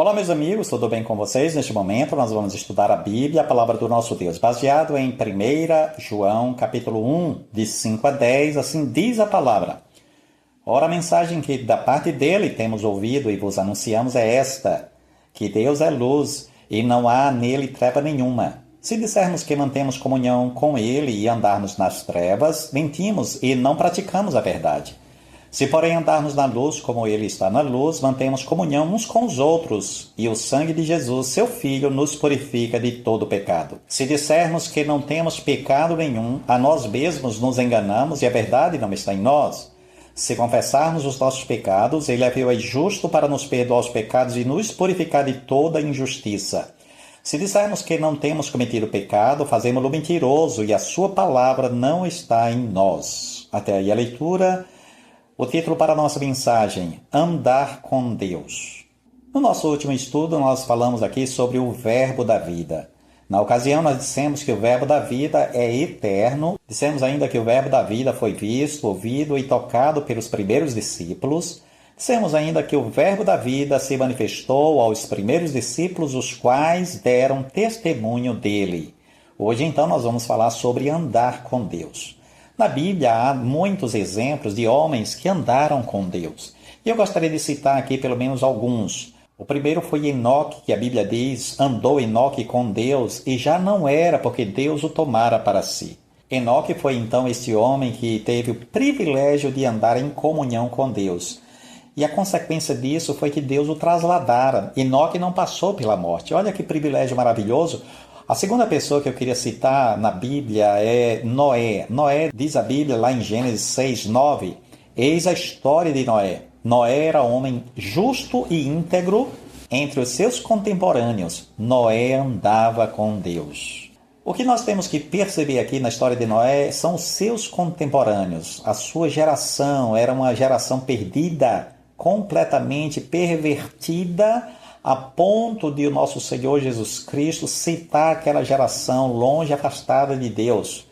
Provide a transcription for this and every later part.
Olá, meus amigos, tudo bem com vocês? Neste momento nós vamos estudar a Bíblia, a palavra do nosso Deus, baseado em 1 João, capítulo 1, de 5 a 10, assim diz a palavra. Ora, a mensagem que da parte dele temos ouvido e vos anunciamos é esta, que Deus é luz e não há nele treva nenhuma. Se dissermos que mantemos comunhão com ele e andarmos nas trevas, mentimos e não praticamos a verdade. Se, porém, andarmos na luz como ele está na luz, mantemos comunhão uns com os outros, e o sangue de Jesus, seu Filho, nos purifica de todo pecado. Se dissermos que não temos pecado nenhum, a nós mesmos nos enganamos e a verdade não está em nós. Se confessarmos os nossos pecados, ele é fiel e justo para nos perdoar os pecados e nos purificar de toda injustiça. Se dissermos que não temos cometido pecado, fazemos-lo mentiroso e a sua palavra não está em nós. Até aí a leitura. O título para a nossa mensagem, Andar com Deus. No nosso último estudo, nós falamos aqui sobre o verbo da vida. Na ocasião, nós dissemos que o verbo da vida é eterno. Dissemos ainda que o verbo da vida foi visto, ouvido e tocado pelos primeiros discípulos. Dissemos ainda que o verbo da vida se manifestou aos primeiros discípulos, os quais deram testemunho dele. Hoje, então, nós vamos falar sobre andar com Deus. Na Bíblia há muitos exemplos de homens que andaram com Deus. E eu gostaria de citar aqui pelo menos alguns. O primeiro foi Enoque, que a Bíblia diz, andou Enoque com Deus e já não era porque Deus o tomara para si. Enoque foi então este homem que teve o privilégio de andar em comunhão com Deus. E a consequência disso foi que Deus o trasladara. Enoque não passou pela morte. Olha que privilégio maravilhoso. A segunda pessoa que eu queria citar na Bíblia é Noé. Noé, diz a Bíblia lá em Gênesis 6, 9, eis a história de Noé. Noé era homem justo e íntegro entre os seus contemporâneos. Noé andava com Deus. O que nós temos que perceber aqui na história de Noé são os seus contemporâneos. A sua geração era uma geração perdida, completamente pervertida, a ponto de o nosso Senhor Jesus Cristo citar aquela geração longe, afastada de Deus.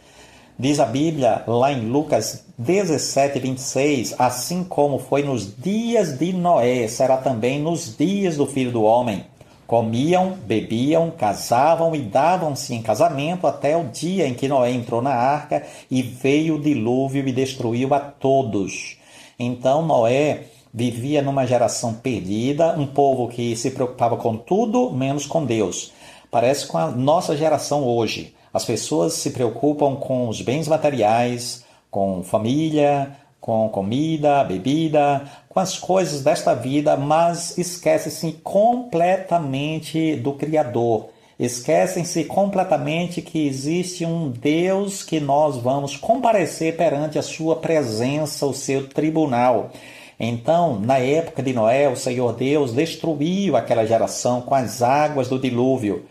Diz a Bíblia, lá em Lucas 17, 26, assim como foi nos dias de Noé, será também nos dias do Filho do Homem. Comiam, bebiam, casavam e davam-se em casamento até o dia em que Noé entrou na arca e veio o dilúvio e destruiu a todos. Então Noé vivia numa geração perdida, um povo que se preocupava com tudo, menos com Deus. Parece com a nossa geração hoje. As pessoas se preocupam com os bens materiais, com família, com comida, bebida, com as coisas desta vida, mas esquecem-se completamente do Criador. Esquecem-se completamente que existe um Deus que nós vamos comparecer perante a sua presença, o seu tribunal. Então, na época de Noé, o Senhor Deus destruiu aquela geração com as águas do dilúvio.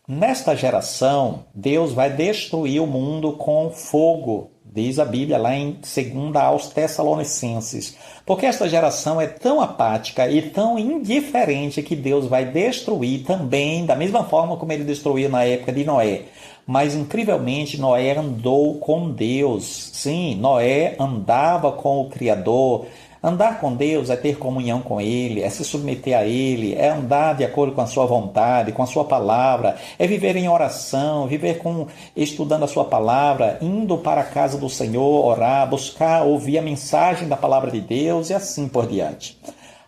Nesta geração, Deus vai destruir o mundo com fogo, diz a Bíblia lá em 2 aos Tessalonicenses. Porque esta geração é tão apática e tão indiferente que Deus vai destruir também, da mesma forma como ele destruiu na época de Noé. Mas, incrivelmente, Noé andou com Deus. Sim, Noé andava com o Criador. Andar com Deus é ter comunhão com Ele, é se submeter a Ele, é andar de acordo com a sua vontade, com a sua palavra, é viver em oração, estudando a sua palavra, indo para a casa do Senhor, orar, buscar, ouvir a mensagem da palavra de Deus e assim por diante.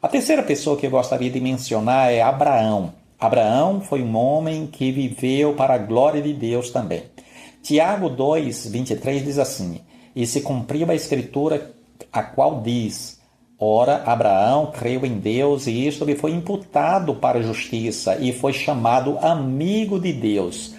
A terceira pessoa que eu gostaria de mencionar é Abraão. Abraão foi um homem que viveu para a glória de Deus também. Tiago 2, 23 diz assim, e se cumpriu a escritura a qual diz, ora, Abraão creu em Deus e isto lhe foi imputado para a justiça e foi chamado amigo de Deus.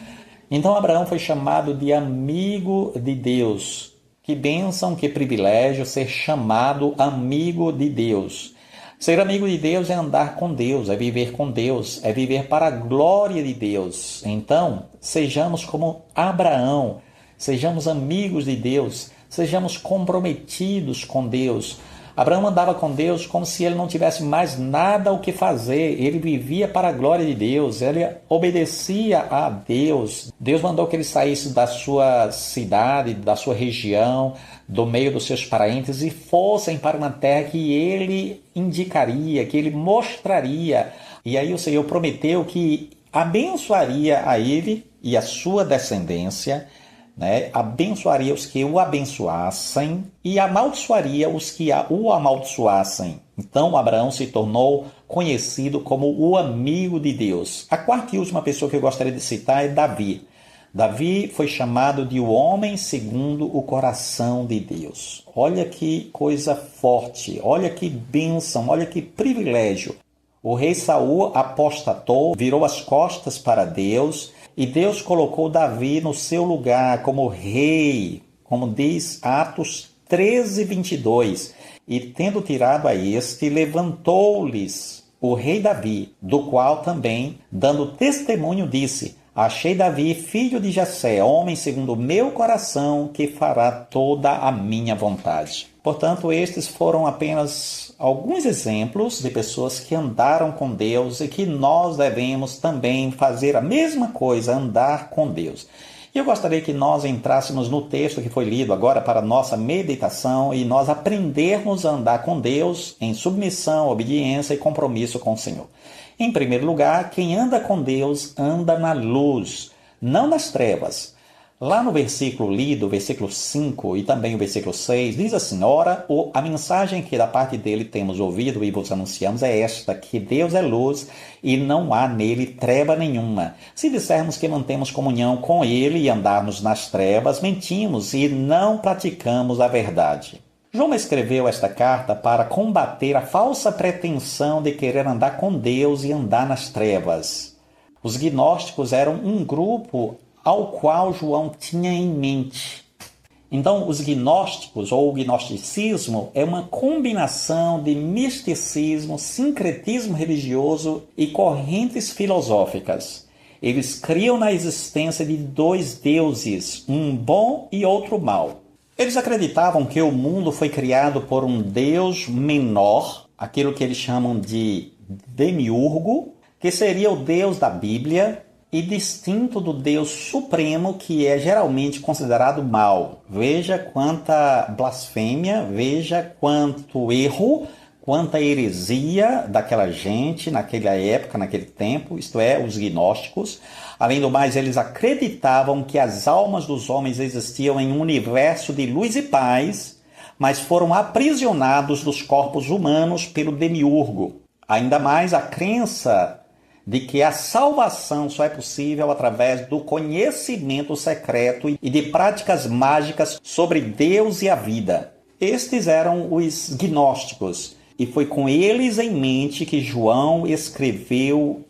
Então Abraão foi chamado de amigo de Deus. Que bênção, que privilégio ser chamado amigo de Deus. Ser amigo de Deus é andar com Deus, é viver com Deus, é viver para a glória de Deus. Então, sejamos como Abraão, sejamos amigos de Deus, sejamos comprometidos com Deus. Abraão andava com Deus como se ele não tivesse mais nada o que fazer. Ele vivia para a glória de Deus, ele obedecia a Deus. Deus mandou que ele saísse da sua cidade, da sua região, do meio dos seus parentes e fossem para uma terra que ele indicaria, que ele mostraria E aí o Senhor prometeu que abençoaria a ele e a sua descendência, né? Abençoaria os que o abençoassem e amaldiçoaria os que o amaldiçoassem. Então Abraão se tornou conhecido como o amigo de Deus. A quarta e última pessoa que eu gostaria de citar é Davi. Davi foi chamado de o homem segundo o coração de Deus. Olha que coisa forte, olha que bênção, olha que privilégio. O rei Saul apostatou, virou as costas para Deus e Deus colocou Davi no seu lugar como rei, como diz Atos 13:22. E tendo tirado a este, levantou-lhes o rei Davi, do qual também, dando testemunho, disse: achei Davi, filho de Jessé, homem segundo o meu coração, que fará toda a minha vontade. Portanto, estes foram apenas alguns exemplos de pessoas que andaram com Deus e que nós devemos também fazer a mesma coisa, andar com Deus. E eu gostaria que nós entrássemos no texto que foi lido agora para a nossa meditação e nós aprendermos a andar com Deus em submissão, obediência e compromisso com o Senhor. Em primeiro lugar, quem anda com Deus anda na luz, não nas trevas. Lá no versículo lido, versículo 5 e também o versículo 6, diz assim: ora, a mensagem que da parte dele temos ouvido e vos anunciamos é esta, que Deus é luz e não há nele treva nenhuma. Se dissermos que mantemos comunhão com ele e andarmos nas trevas, mentimos e não praticamos a verdade. João escreveu esta carta para combater a falsa pretensão de querer andar com Deus e andar nas trevas. Os gnósticos eram um grupo ao qual João tinha em mente. Então, os gnósticos, ou o gnosticismo, é uma combinação de misticismo, sincretismo religioso e correntes filosóficas. Eles criam na existência de dois deuses, um bom e outro mau. Eles acreditavam que o mundo foi criado por um Deus menor, aquilo que eles chamam de demiurgo, que seria o Deus da Bíblia, e distinto do Deus Supremo, que é geralmente considerado mau. Veja quanta blasfêmia, veja quanto erro, quanta heresia daquela gente naquela época, naquele tempo, isto é, os gnósticos. Além do mais, eles acreditavam que as almas dos homens existiam em um universo de luz e paz, mas foram aprisionados dos corpos humanos pelo demiurgo. Ainda mais a crença de que a salvação só é possível através do conhecimento secreto e de práticas mágicas sobre Deus e a vida. Estes eram os gnósticos, e foi com eles em mente que João escreveu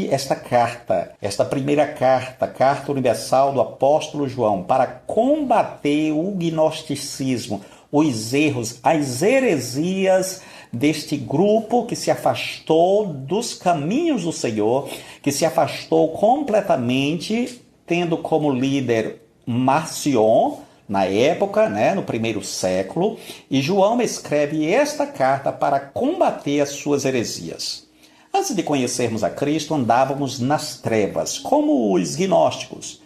esta carta, esta primeira carta, Carta Universal do Apóstolo João, para combater o gnosticismo, os erros, as heresias deste grupo que se afastou dos caminhos do Senhor, que se afastou completamente, tendo como líder Marcion, na época, no primeiro século, e João escreve esta carta para combater as suas heresias. Antes de conhecermos a Cristo, andávamos nas trevas, como os gnósticos.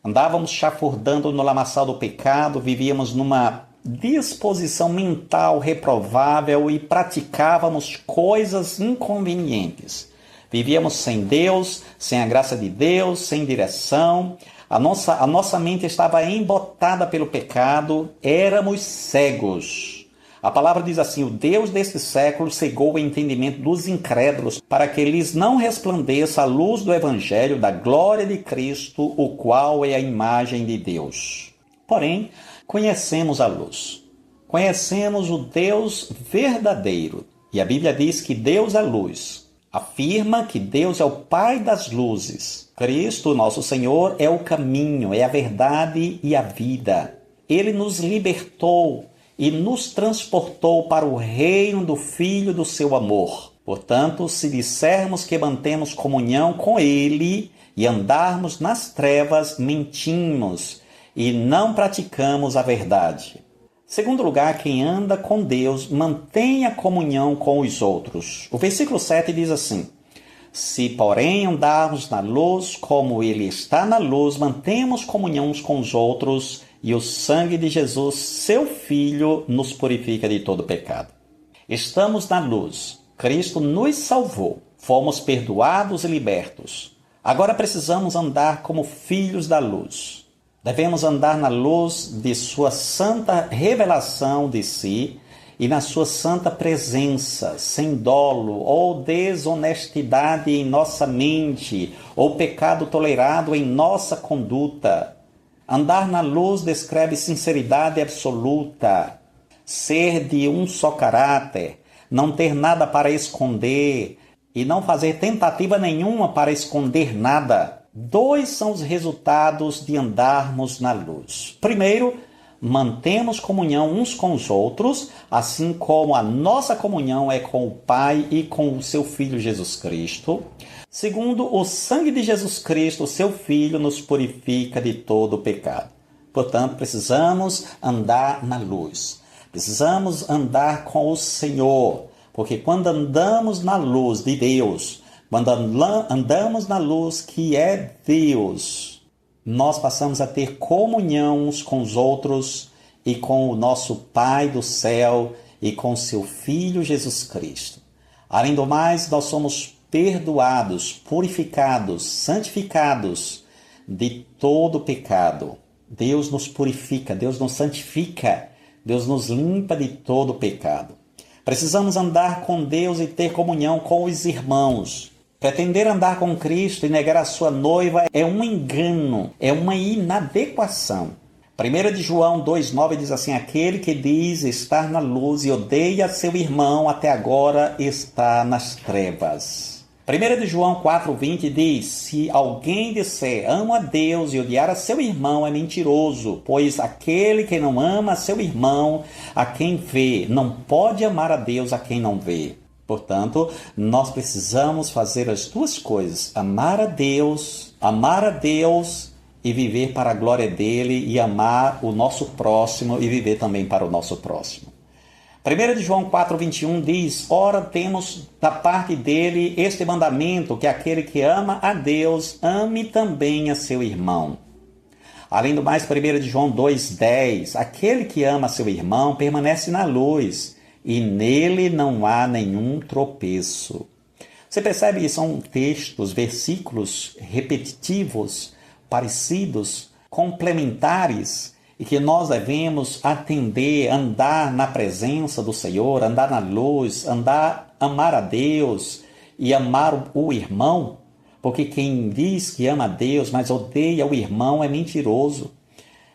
Andávamos chafurdando no lamaçal do pecado, vivíamos numa disposição mental reprovável e praticávamos coisas inconvenientes. Vivíamos sem Deus, sem a graça de Deus, sem direção. A nossa mente estava embotada pelo pecado, éramos cegos. A palavra diz assim: o Deus deste século cegou o entendimento dos incrédulos para que lhes não resplandeça a luz do Evangelho da glória de Cristo, o qual é a imagem de Deus. Porém, conhecemos a luz. Conhecemos o Deus verdadeiro. E a Bíblia diz que Deus é luz. Afirma que Deus é o Pai das luzes. Cristo, nosso Senhor, é o caminho, é a verdade e a vida. Ele nos libertou e nos transportou para o reino do Filho do seu amor. Portanto, se dissermos que mantemos comunhão com Ele e andarmos nas trevas, mentimos e não praticamos a verdade. Segundo lugar, quem anda com Deus mantém a comunhão com os outros. O versículo 7 diz assim: se, porém, andarmos na luz, como Ele está na luz, mantemos comunhão uns com os outros, e o sangue de Jesus, seu Filho, nos purifica de todo pecado. Estamos na luz. Cristo nos salvou. Fomos perdoados e libertos. Agora precisamos andar como filhos da luz. Devemos andar na luz de sua santa revelação de si e na sua santa presença, sem dolo ou desonestidade em nossa mente ou pecado tolerado em nossa conduta. Andar na luz descreve sinceridade absoluta, ser de um só caráter, não ter nada para esconder e não fazer tentativa nenhuma para esconder nada. Dois são os resultados de andarmos na luz. Primeiro, mantemos comunhão uns com os outros, assim como a nossa comunhão é com o Pai e com o seu Filho Jesus Cristo. Segundo, o sangue de Jesus Cristo, seu Filho, nos purifica de todo o pecado. Portanto, precisamos andar na luz. Precisamos andar com o Senhor, porque quando andamos na luz de Deus, quando andamos na luz que é Deus, nós passamos a ter comunhão uns com os outros e com o nosso Pai do céu e com seu Filho Jesus Cristo. Além do mais, nós somos perdoados, purificados, santificados de todo pecado. Deus nos purifica, Deus nos santifica, Deus nos limpa de todo pecado. Precisamos andar com Deus e ter comunhão com os irmãos. Pretender andar com Cristo e negar a sua noiva é um engano, é uma inadequação. 1 de João 2,9 diz assim: aquele que diz estar na luz e odeia seu irmão até agora está nas trevas. 1 de João 4,20 diz: se alguém disser amo a Deus e odiar a seu irmão é mentiroso, pois aquele que não ama a seu irmão a quem vê não pode amar a Deus a quem não vê. Portanto, nós precisamos fazer as duas coisas: amar a Deus e viver para a glória dele, e amar o nosso próximo e viver também para o nosso próximo. 1 de João 4,21 diz: ora, temos da parte dele este mandamento, que aquele que ama a Deus, ame também a seu irmão. Além do mais, 1 de João 2,10, aquele que ama a seu irmão permanece na luz, e nele não há nenhum tropeço. Você percebe que são textos, versículos repetitivos, parecidos, complementares, e que nós devemos atender, andar na presença do Senhor, andar na luz, amar a Deus e amar o irmão, porque quem diz que ama a Deus, mas odeia o irmão, é mentiroso.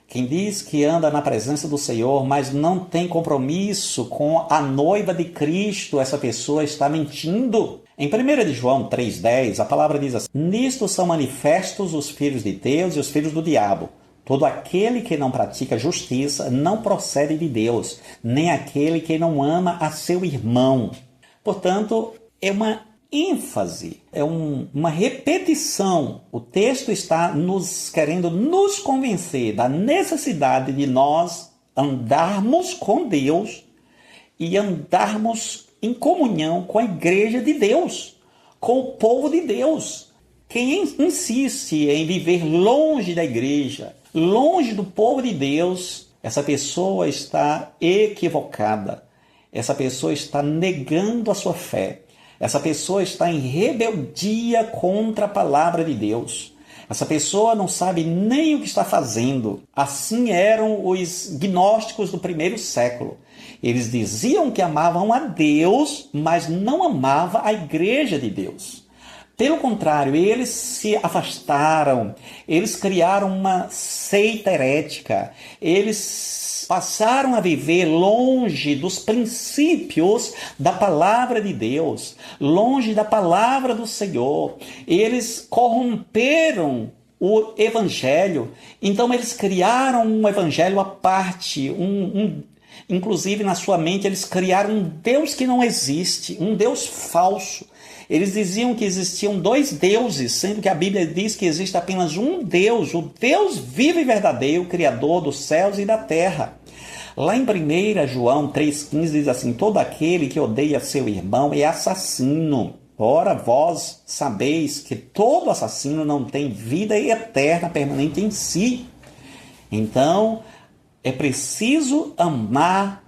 Quem diz que anda na presença do Senhor, mas não tem compromisso com a noiva de Cristo, essa pessoa está mentindo. Em 1 de João 3,10, a palavra diz assim: nisto são manifestos os filhos de Deus e os filhos do diabo. Todo aquele que não pratica justiça não procede de Deus, nem aquele que não ama a seu irmão. Portanto, é uma ênfase, é uma repetição. O texto está querendo nos convencer da necessidade de nós andarmos com Deus e andarmos em comunhão com a igreja de Deus, com o povo de Deus. Quem insiste em viver longe da igreja, longe do povo de Deus, essa pessoa está equivocada. Essa pessoa está negando a sua fé. Essa pessoa está em rebeldia contra a palavra de Deus. Essa pessoa não sabe nem o que está fazendo. Assim eram os gnósticos do primeiro século. Eles diziam que amavam a Deus, mas não amavam a igreja de Deus. Pelo contrário, eles se afastaram, eles criaram uma seita herética, eles passaram a viver longe dos princípios da palavra de Deus, longe da palavra do Senhor. Eles corromperam o evangelho, então eles criaram um evangelho à parte, inclusive na sua mente eles criaram um Deus que não existe, um Deus falso. Eles diziam que existiam dois deuses, sendo que a Bíblia diz que existe apenas um Deus, o Deus vivo e verdadeiro, Criador dos céus e da terra. Lá em 1 João 3,15 diz assim: todo aquele que odeia seu irmão é assassino. Ora, vós sabeis que todo assassino não tem vida eterna permanente em si. Então, é preciso amar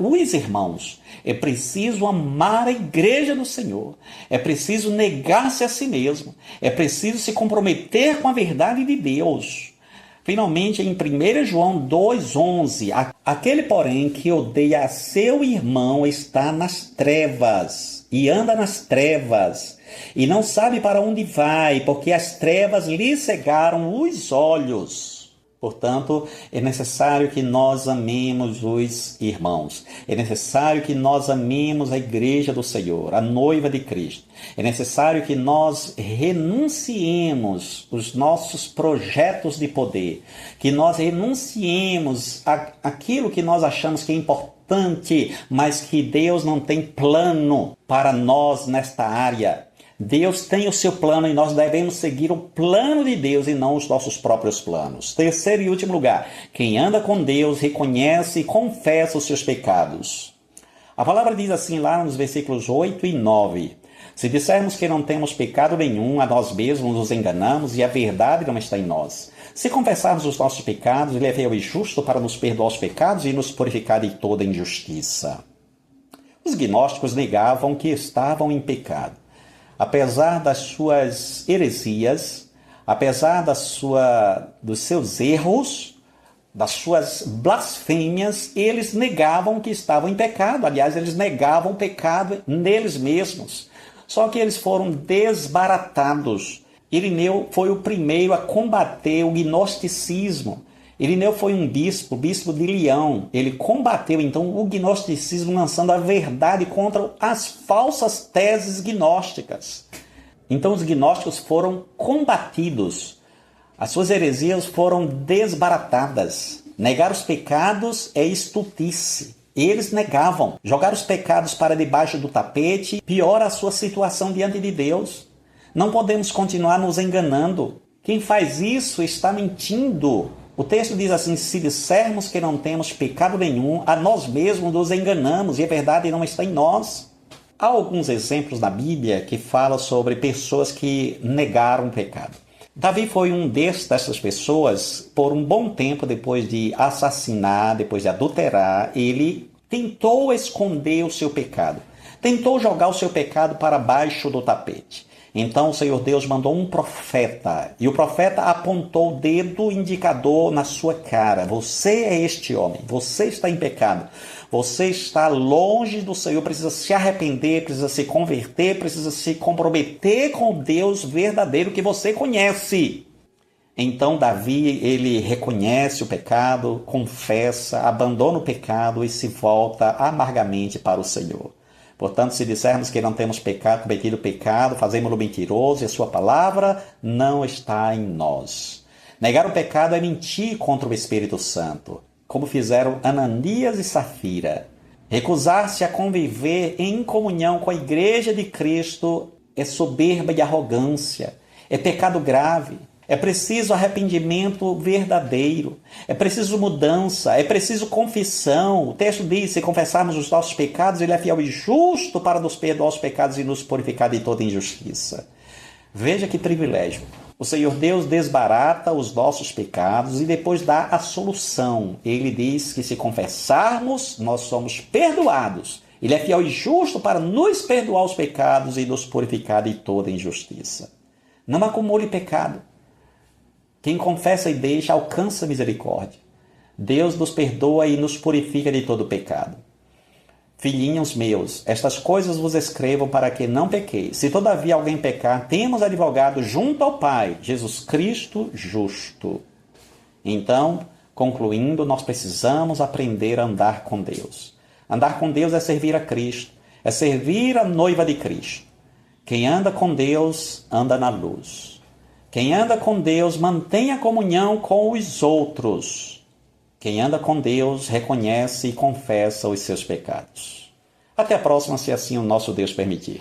os irmãos. É preciso amar a igreja do Senhor. É preciso negar-se a si mesmo. É preciso se comprometer com a verdade de Deus. Finalmente, em 1 João 2,11, aquele, porém, que odeia a seu irmão está nas trevas, e anda nas trevas, e não sabe para onde vai, porque as trevas lhe cegaram os olhos. Portanto, é necessário que nós amemos os irmãos. É necessário que nós amemos a igreja do Senhor, a noiva de Cristo. É necessário que nós renunciemos os nossos projetos de poder, que nós renunciemos aquilo que nós achamos que é importante, mas que Deus não tem plano para nós nesta área. Deus tem o seu plano e nós devemos seguir o plano de Deus e não os nossos próprios planos. Terceiro e último lugar, quem anda com Deus reconhece e confessa os seus pecados. A palavra diz assim lá nos versículos 8 e 9. Se dissermos que não temos pecado nenhum, a nós mesmos nos enganamos e a verdade não está em nós. Se confessarmos os nossos pecados, Ele é fiel e justo para nos perdoar os pecados e nos purificar de toda injustiça. Os gnósticos negavam que estavam em pecado. Apesar das suas heresias, apesar dos seus erros, das suas blasfêmias, eles negavam que estavam em pecado. Aliás, eles negavam o pecado neles mesmos. Só que eles foram desbaratados. Irineu foi o primeiro a combater o gnosticismo. Irineu foi um bispo, bispo de Leão. Ele combateu, então, o gnosticismo, lançando a verdade contra as falsas teses gnósticas. Então, os gnósticos foram combatidos. As suas heresias foram desbaratadas. Negar os pecados é estultice. Eles negavam. Jogar os pecados para debaixo do tapete piora a sua situação diante de Deus. Não podemos continuar nos enganando. Quem faz isso está mentindo. O texto diz assim, se dissermos que não temos pecado nenhum, a nós mesmos nos enganamos e a verdade não está em nós. Há alguns exemplos na Bíblia que falam sobre pessoas que negaram o pecado. Davi foi um dessas pessoas. Por um bom tempo, depois de assassinar, depois de adulterar, ele tentou esconder o seu pecado. Tentou jogar o seu pecado para baixo do tapete. Então o Senhor Deus mandou um profeta, e o profeta apontou o dedo indicador na sua cara. Você é este homem, você está em pecado, você está longe do Senhor, precisa se arrepender, precisa se converter, precisa se comprometer com o Deus verdadeiro que você conhece. Então Davi, ele reconhece o pecado, confessa, abandona o pecado e se volta amargamente para o Senhor. Portanto, se dissermos que não temos cometido pecado, fazemos-lo mentiroso e a sua palavra não está em nós. Negar o pecado é mentir contra o Espírito Santo, como fizeram Ananias e Safira. Recusar-se a conviver em comunhão com a igreja de Cristo é soberba e arrogância, é pecado grave. É preciso arrependimento verdadeiro, é preciso mudança, é preciso confissão. O texto diz, se confessarmos os nossos pecados, Ele é fiel e justo para nos perdoar os pecados e nos purificar de toda injustiça. Veja que privilégio. O Senhor Deus desbarata os nossos pecados e depois dá a solução. Ele diz que se confessarmos, nós somos perdoados. Ele é fiel e justo para nos perdoar os pecados e nos purificar de toda injustiça. Não acumule pecado. Quem confessa e deixa alcança misericórdia. Deus nos perdoa e nos purifica de todo pecado. Filhinhos meus, estas coisas vos escrevo para que não pequeis. Se todavia alguém pecar, temos advogado junto ao Pai, Jesus Cristo justo. Então, concluindo, nós precisamos aprender a andar com Deus. Andar com Deus é servir a Cristo, é servir a noiva de Cristo. Quem anda com Deus, anda na luz. Quem anda com Deus mantém a comunhão com os outros. Quem anda com Deus reconhece e confessa os seus pecados. Até a próxima, se assim o nosso Deus permitir.